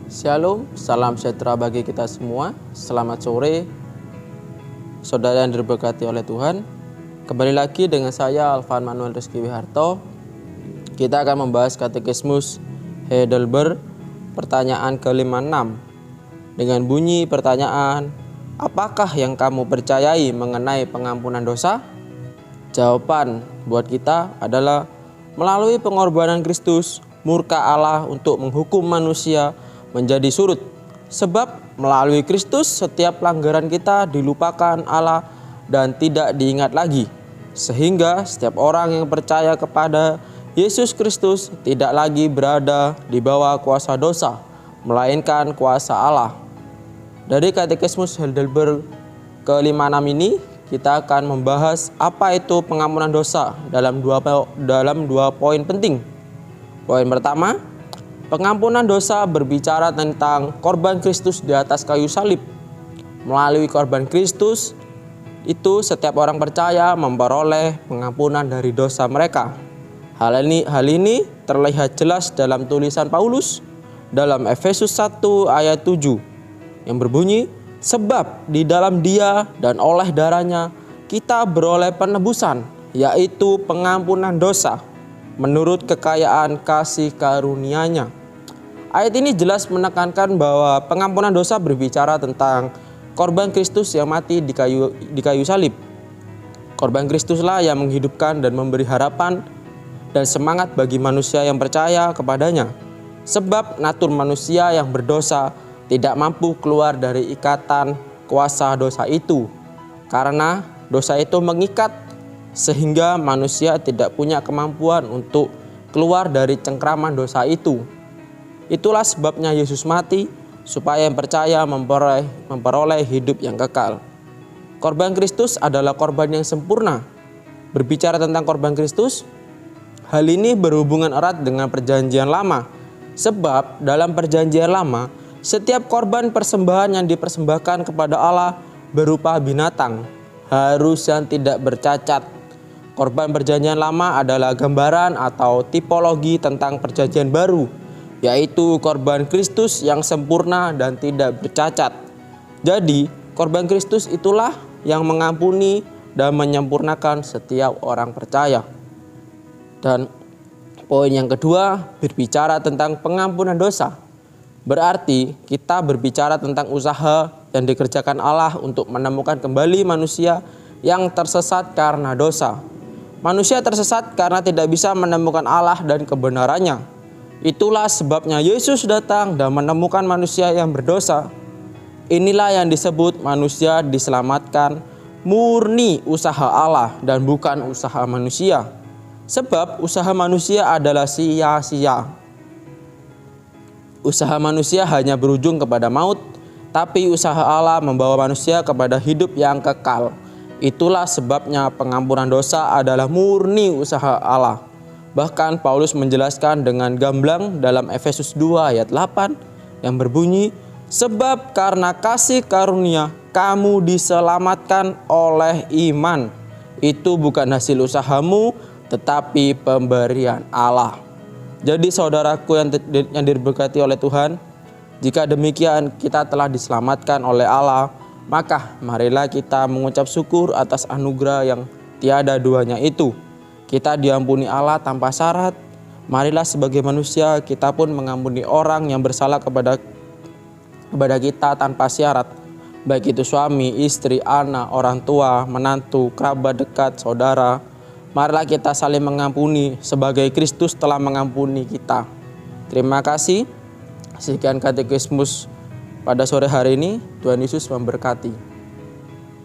Shalom, salam sejahtera bagi kita semua. Selamat sore, saudara yang diberkati oleh Tuhan. Kembali lagi dengan saya Alvan Manuel Rizky Wiharto. Kita akan membahas Katekismus Heidelberg, pertanyaan ke-56. Dengan bunyi pertanyaan, apakah yang kamu percayai mengenai pengampunan dosa? Jawaban buat kita adalah melalui pengorbanan Kristus, murka Allah untuk menghukum manusia menjadi surut. Sebab melalui Kristus setiap pelanggaran kita dilupakan Allah dan tidak diingat lagi. Sehingga setiap orang yang percaya kepada Yesus Kristus tidak lagi berada di bawah kuasa dosa, melainkan kuasa Allah. Dari Katekismus Heidelberg ke-56 ini, kita akan membahas apa itu pengampunan dosa dalam dua poin penting. Poin pertama, pengampunan dosa berbicara tentang korban Kristus di atas kayu salib. Melalui korban Kristus itu setiap orang percaya memperoleh pengampunan dari dosa mereka. Hal ini terlihat jelas dalam tulisan Paulus dalam Efesus 1 ayat 7 yang berbunyi, sebab di dalam Dia dan oleh darahnya kita beroleh penebusan, yaitu pengampunan dosa menurut kekayaan kasih karunia-Nya. Ayat ini jelas menekankan bahwa pengampunan dosa berbicara tentang korban Kristus yang mati di kayu salib. Korban Kristuslah yang menghidupkan dan memberi harapan dan semangat bagi manusia yang percaya kepadanya. Sebab natur manusia yang berdosa tidak mampu keluar dari ikatan kuasa dosa itu. Karena dosa itu mengikat sehingga manusia tidak punya kemampuan untuk keluar dari cengkraman dosa itu. Itulah sebabnya Yesus mati, supaya yang percaya memperoleh hidup yang kekal. Korban Kristus adalah korban yang sempurna. Berbicara tentang korban Kristus, hal ini berhubungan erat dengan perjanjian lama. Sebab dalam perjanjian lama, setiap korban persembahan yang dipersembahkan kepada Allah berupa binatang, harus yang tidak bercacat. Korban perjanjian lama adalah gambaran atau tipologi tentang perjanjian baru, yaitu korban Kristus yang sempurna dan tidak bercacat. Jadi, korban Kristus itulah yang mengampuni dan menyempurnakan setiap orang percaya. Dan poin yang kedua berbicara tentang pengampunan dosa. Berarti kita berbicara tentang usaha yang dikerjakan Allah untuk menemukan kembali manusia yang tersesat karena dosa. Manusia tersesat karena tidak bisa menemukan Allah dan kebenarannya. Itulah sebabnya Yesus datang dan menemukan manusia yang berdosa. Inilah yang disebut manusia diselamatkan murni usaha Allah dan bukan usaha manusia. Sebab usaha manusia adalah sia-sia. Usaha manusia hanya berujung kepada maut, tapi usaha Allah membawa manusia kepada hidup yang kekal. Itulah sebabnya pengampunan dosa adalah murni usaha Allah. Bahkan Paulus menjelaskan dengan gamblang dalam Efesus 2 ayat 8 yang berbunyi, sebab karena kasih karunia kamu diselamatkan oleh iman. Itu bukan hasil usahamu, tetapi pemberian Allah. Jadi saudaraku yang diberkati oleh Tuhan, jika demikian kita telah diselamatkan oleh Allah, maka marilah kita mengucap syukur atas anugerah yang tiada duanya itu. Kita diampuni Allah tanpa syarat. Marilah sebagai manusia kita pun mengampuni orang yang bersalah kepada kita tanpa syarat. Baik itu suami, istri, anak, orang tua, menantu, kerabat dekat, saudara. Marilah kita saling mengampuni sebagai Kristus telah mengampuni kita. Terima kasih. Sekian katekismus pada sore hari ini. Tuhan Yesus memberkati.